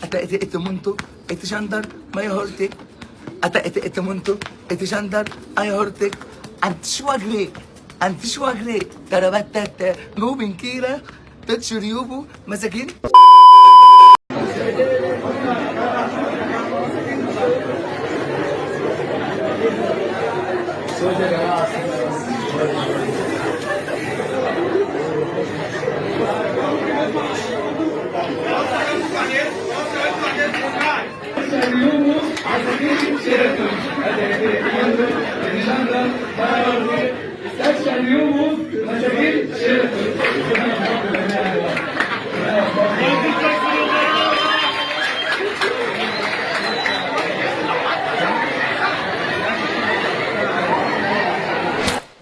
Ete munto, ete şandar, maya hortek. Ete munto, ete şandar, maya hortek. Anti şuagre, tarabattata, nubin kira, tatşuriyubu, masakin.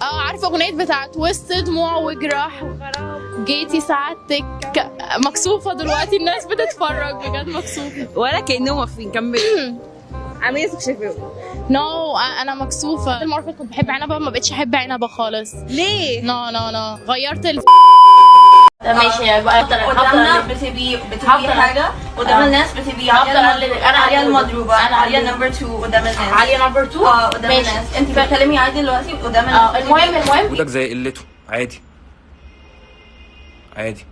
عارفه اغنيه بتاعت وسط دموع وجراح وغرام جيتي سعادتك. مكسوفه دلوقتي الناس بتتفرج بجد مكسوفه ولا كأنهم واقفين كملي. عامله ايه شايفاهم؟ انا مكسوفه. المره اللي كنت بحب عنبه ما بقتش احب عنبه خالص. ليه؟ نو غيرت ماشي بقى قدامنا بتبقي حاجه قدام الناس بتبقي انا عليا المضروبه انا عليا نمبر 2 قدام الناس عليا نمبر 2 قدام الناس انت بتكلمي عادي دلوقتي قدام الناس المهم ودك زي قلته عادي عادي.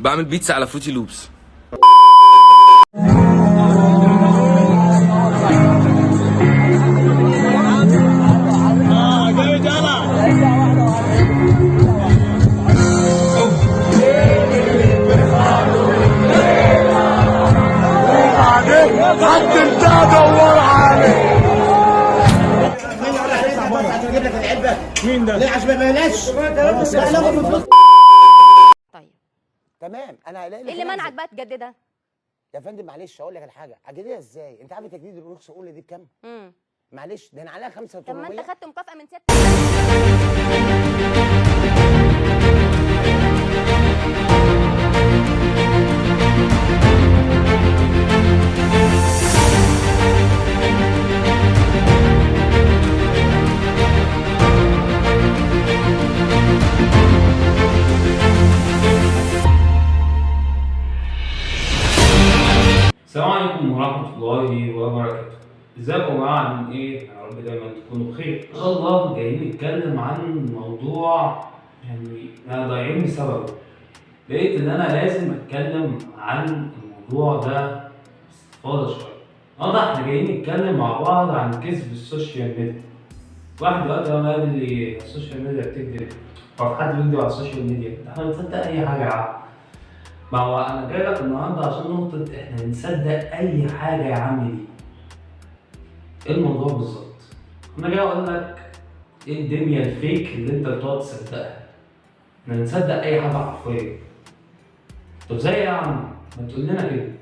بعمل بيتزا على فروتي لوبس. مين ده؟ ليه عشان ما بلاش؟ طيب تمام انا هلاقي ايه اللي منعك بقى تجددها؟ يا فندم معلش هقول لك على حاجه، اجددها ازاي؟ انت عارف تجديد الرخصه الاولى دي بكام؟ معلش ده انا عليها 5 طب ما انت خدت مكافأة من ست. السلام عليكم ورحمة الله وبركاته. ازيكم يا جماعة عاملين ايه؟ يا رب دايما تكونوا بخير. ان شاء الله جايين نتكلم عن موضوع يعني احنا ضايعين بسببه. لقيت ان انا لازم اتكلم عن الموضوع ده باستفاضة شوية. النهارده احنا جايين نتكلم مع بعض عن كذب السوشيال ميديا. واحد دلوقتي لما قال لي السوشيال ميديا بتكذب، او حد بيكذب على السوشيال ميديا، احنا بنصدق اي حاجة يا عم. ما هو انا جاي لك النهارده عشان نقطة احنا بنصدق اي حاجة يا عم دي. ايه الموضوع بالظبط؟ انا جاي اقول لك ايه الدنيا الفيك اللي انت بتقعد تصدقها. احنا بنصدق اي حاجة حرفيا. طب زي ايه يا عم؟ ما تقول لنا كده.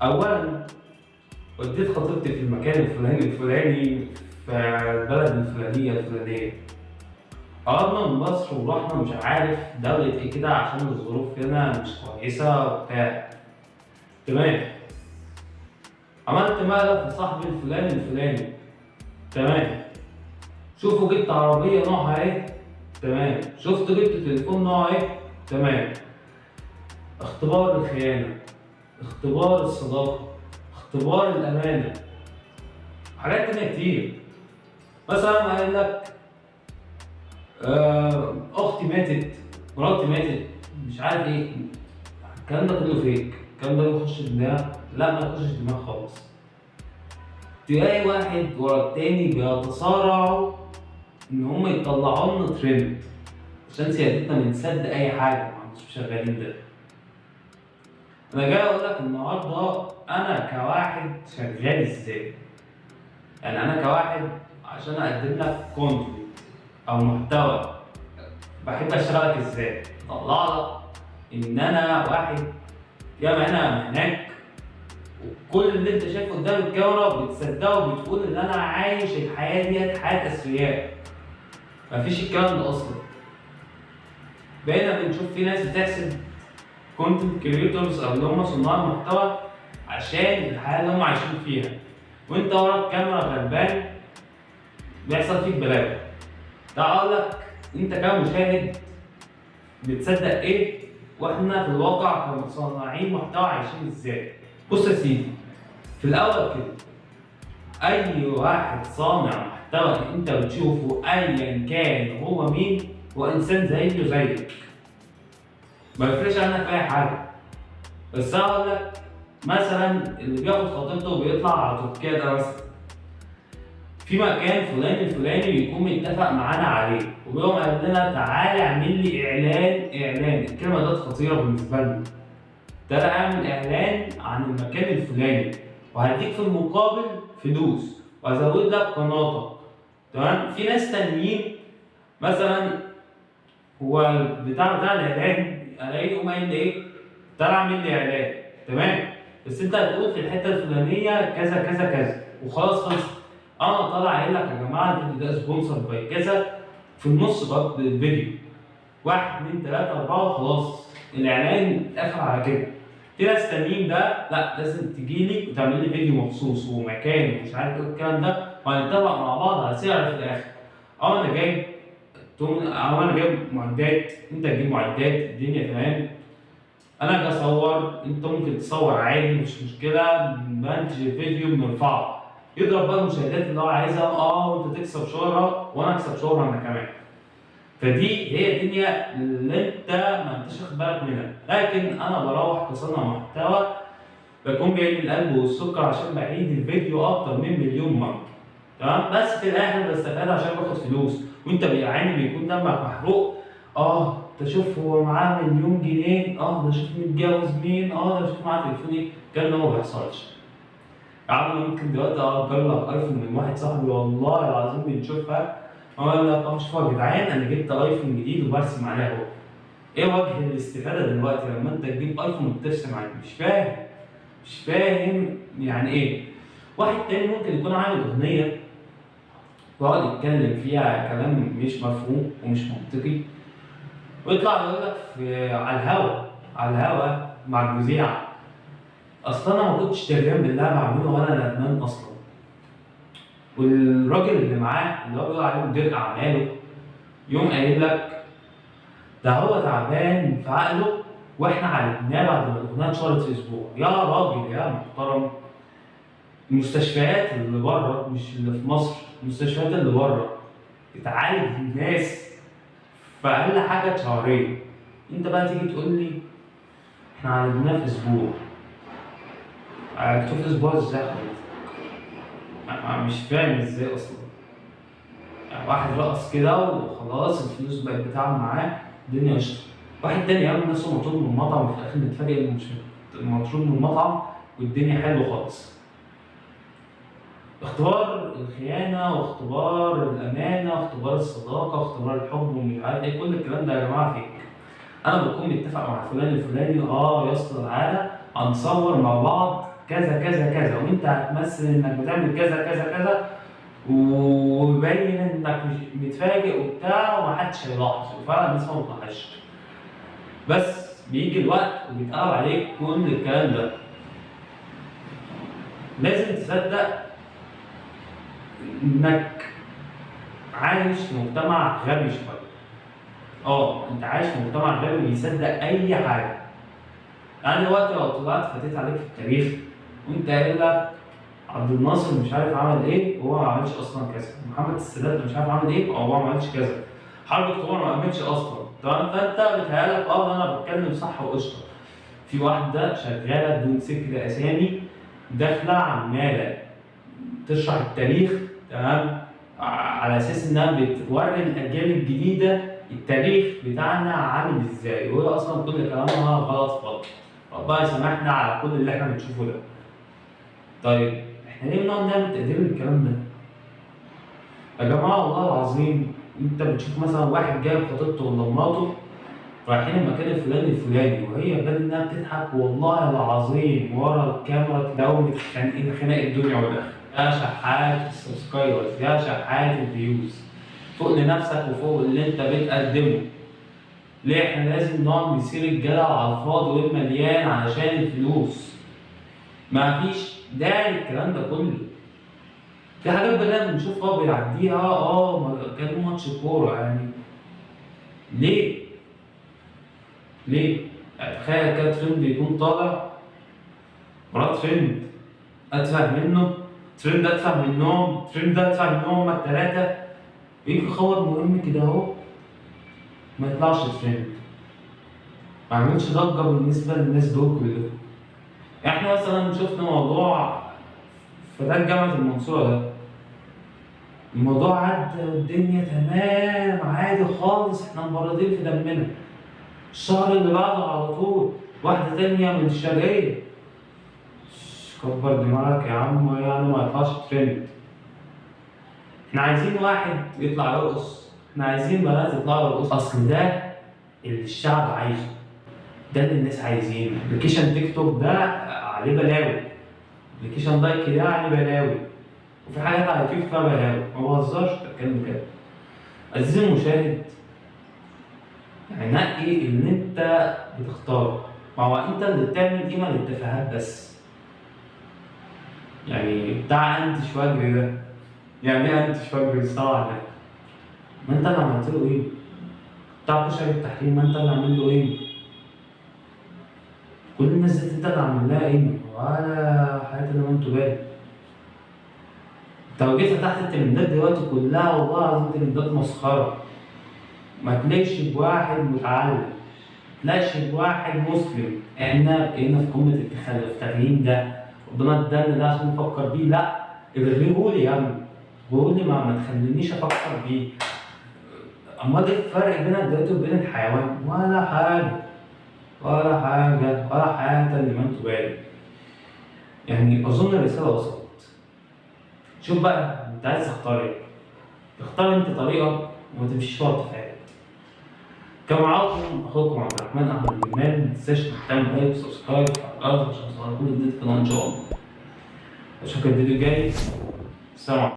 اولا وديت خطيبتي في المكان الفلاني في البلد الفلانية. قربنا من مصر ورحنا مش عارف دولة ايه كده عشان الظروف هنا مش كويسة وبتاع. تمام. عملت مقلب لصاحبي الفلاني. تمام. شوفوا جبت عربية نوعها ايه؟ تمام. شفت جبت تليفون نوعه ايه؟ تمام. اختبار الخيانة، اختبار الصداقة، اختبار الأمانة، حاجات تانية كتير. مثلا قال لك اختي ماتت، مراتي ماتت، مش عارف ايه. الكلام ده كله فيك. الكلام ده بيخش الدماغ؟ لا ما يخشش الدماغ خالص. تلاقي واحد ورا التاني بيتصارعوا ان هم يطلعوا لنا ترند عشان سيادتنا بنصدق اي حاجه، ما انتوش شغالين ده. انا جاي اقول لك النهارده انا كواحد شغال ازاي. يعني انا كواحد عشان اقدم لك كونتنت او محتوى بحب اشتغلك ازاي؟ اطلع لك ان انا واحد ياما هنا هناك، وكل اللي انت شايفه قدام الكاميرا بتصدقه وبتقول ان انا عايش الحياه ديت حياه اثرياء. مفيش الكلام ده اصلا. بقينا بنشوف في ناس بتحسب كونتنت كريتورز او اللي هم صناع المحتوى عشان الحياه اللي هم عايشين فيها. وانت ورا الكاميرا غلبان بيحصل فيك بلاوي. تعال اقول لك انت كمشاهد بتصدق ايه واحنا في الواقع كمصنعين محتوى عايشين ازاي. بص يا سيدي، في الاول كده اي واحد صانع محتوى انت بتشوفه ايا كان هو مين، هو انسان زيه زيك، ما يفرقش عنك في اي حاجه. بس انا اقول لك مثلا اللي بياخد خطيبته وبيطلع على تركيا ده مثلا في مكان فلان الفلاني بيكون متفق معانا عليه، وبيقوم قال لنا تعالى اعمل لي اعلان. الكلمه دي خطيره بالنسبه لنا. تعالى اعمل اعلان عن المكان الفلاني وهديك في المقابل فلوس وازود لك قناتك. تمام؟ في ناس تانيين مثلا هو بتاع الاعلان الاقيه يقوم قايل ايه؟ تعالى اعمل لي اعلان، تمام؟ بس انت هتقول في الحته الفلانيه كذا كذا كذا وخلاص خلص. انا طالع قايل لك يا جماعه الفيديو ده سبونسر باي كذا في النص بقى الفيديو 1 2 3 4 وخلاص الاعلان اتقفل على كده. في ناس تانيين ده لا لازم تجي لي وتعمل لي فيديو مخصوص ومكان ومش عارف ايه الكلام ده وهنتفق مع بعض على سعر في الاخر. انا جايب معدات، انت تجيب معدات، الدنيا تمام. انا اجي اصور، انت ممكن تصور عادي مش مشكله، بنتج فيديو بنرفعه يضرب بقى المشاهدات اللي هو عايزها، وانت تكسب شهره وانا اكسب شهره انا كمان. فدي هي الدنيا اللي انت ما انتش واخد بالك منها. لكن انا بروح كصانع محتوى بكون جاي من القلب والسكر عشان بعيد الفيديو اكتر من مليون مره. تمام؟ بس في الاخر بستفاد عشان باخد فلوس، وانت يعني بيكون دمك محروق. تشوف هو معاه 1,000,000 جنيه، ده شوف متجوز مين، ده شوف معاه تليفون ايه. الكلام ده ما بيحصلش. يا عم ممكن دلوقتي اجر لك ايفون من واحد صاحبي والله العظيم بنشوفها، اقول لك شوفوا يا جدعان انا جبت ايفون جديد وبرسم عليه اهو. ايه وجه الاستفاده دلوقتي لما انت تجيب ايفون وبترسم عليه؟ مش فاهم يعني ايه. واحد تاني ممكن يكون عامل اغنيه ويقعد يتكلم فيها كلام مش مفهوم ومش منطقي ويطلع يقول لك على الهوا مع المذيع اصلا انا ما كنتش دريان باللي انا بعمله وانا ندمان اصلا. والراجل اللي معاه اللي هو بيقول عليه مدير اعماله يوم قايل لك ده هو تعبان في عقله واحنا عالجناه بعد ما الاغنيه اتشهرت في اسبوع. يا راجل يا محترم، المستشفيات اللي بره مش اللي في مصر، المستشفيات اللي بره بتعالج الناس في اقل حاجه شهرين. انت بقى تيجي تقول لي احنا عالجناه في اسبوع. عالجتوه في اسبوع ازاي حضرتك؟ مش فاهم ازاي اصلا. يعني واحد رقص كده وخلاص الفلوس بقت بتاعه معاه الدنيا قشطه. واحد تاني يعمل نفسه مطرود من المطعم وفي الاخر نتفاجئ انه مش مطرود من المطعم والدنيا حلوه خالص. اختبار الخيانه واختبار الامانه واختبار الصداقه واختبار الحب ومش عارف ايه، كل الكلام ده يا جماعه فيك. انا بكون متفق مع فلان الفلاني يا اسطى تعالى هنصور مع بعض كذا كذا كذا وانت هتمثل انك بتعمل كذا كذا كذا ويبين انك مش متفاجئ وبتاع ومحدش هيلاحظ، وفعلا الناس ما بتلاحظش. بس بيجي الوقت وبيتقلب عليك كل الكلام ده. لازم تصدق انك عايش في مجتمع غبي شويه. انت عايش في مجتمع غبي بيصدق اي حاجه. يعني دلوقتي لو طلعت فتيت عليك في التاريخ وانت قايل لك عبد الناصر مش عارف عمل ايه وهو ما عملش اصلا كذا، محمد السادات مش عارف عمل ايه وهو ما عملش كذا، حرب اكتوبر ما قامتش اصلا، تمام؟ فانت بتهيألك انا بتكلم صح وقشطه. في واحده شغاله بدون ذكر اسامي داخله عماله تشرح التاريخ، تمام؟ على اساس انها بتوري الاجيال الجديده التاريخ بتاعنا عامل ازاي، وهي اصلا كل كلامها غلط خالص. ربنا يسامحنا على كل اللي احنا بنشوفه ده. طيب احنا ليه بنقعد نعمل تقدير للكلام ده؟ يا جماعه والله العظيم انت بتشوف مثلا واحد جايب خطيبته ولا مراته رايحين المكان الفلاني وهي بدل انها بتضحك والله العظيم ورا الكاميرا تلاقوا متخانقين خناق الدنيا والاخره. يا شحات السبسكرايبرز، يا شحات الفيوز، فوق لنفسك وفوق اللي انت بتقدمه. ليه احنا لازم نقعد نسير الجدع على الفاضي والمليان علشان الفلوس؟ مفيش داعي للكلام ده كله. في حاجات بنات بنشوفها بيعديها كانوا ماتش كورة يعني. ليه؟ يعني تخيل كده ترند يكون طالع مرات ترند أتفه منه، ترند أتفه منهم، ترند أتفه منهم هما التلاتة، ويجي خبر مهم كده أهو ما يطلعش ترند، ما عملش ضجة بالنسبة للناس دول كلهم. احنا مثلا شفنا موضوع فتاة جامعة المنصورة ده، الموضوع عدى والدنيا تمام عادي خالص، احنا مبردين في دمنا. الشهر اللي بعده على طول واحدة تانية من الشرقية، كبر دماغك يا عم يعني ما يطلعش ترند. احنا عايزين واحد يطلع يرقص، احنا عايزين بنات يطلعوا يرقصوا، اصل ده اللي الشعب عايزه، ده اللي الناس عايزينه. ابلكيشن تيك توك ده عليه بلاوي، ابلكيشن لايك ده عليه بلاوي، وفي حاجات على اليوتيوب فيها بلاوي، ما بهزرش بتكلم كده. عزيزي المشاهد، يعني نقي اللي انت بتختاره، ما هو انت اللي بتعمل قيمه للتفاهات بس. يعني بتاع انت شواجري ده، يعني ايه انت شواجري صراحه ده؟ ما انت اللي عملت له قيمه. بتاع كشري التحريم، ما انت اللي عامل له قيمه. كل الناس دي انت اللي عامل لها قيمه، ولا حياتي اللي ما انتوا بالك. انت لو جيت فتحت الترندات دلوقتي كلها والله العظيم ترندات مسخره، ما تلاقيش بواحد متعلم، ما تلاقيش بواحد مسلم. احنا بقينا في قمه التخلف، التغيير ده ربنا ادانا ده عشان نفكر بيه، لا الغيهولي يا ابني، قولي ما تخلينيش افكر بيه. امال ايه الفرق بينك دلوقتي وبين الحيوان؟ ولا حاجه ولا حاجه ولا حاجه اللي ما انتوا بالك. يعني اظن الرساله وصلت. شوف بقى انت عايز تختار ايه، اختار انت طريقه وما تمشيش ورا التفاهات. كان معاكم اخوكم عبد الرحمن احمد الجمال، ما تنساش تعمل لايك وسبسكرايب على القناه عشان توصلك كل جديد كده ان شاء الله. اشوفك الفيديو الجاي، سلام عليكم.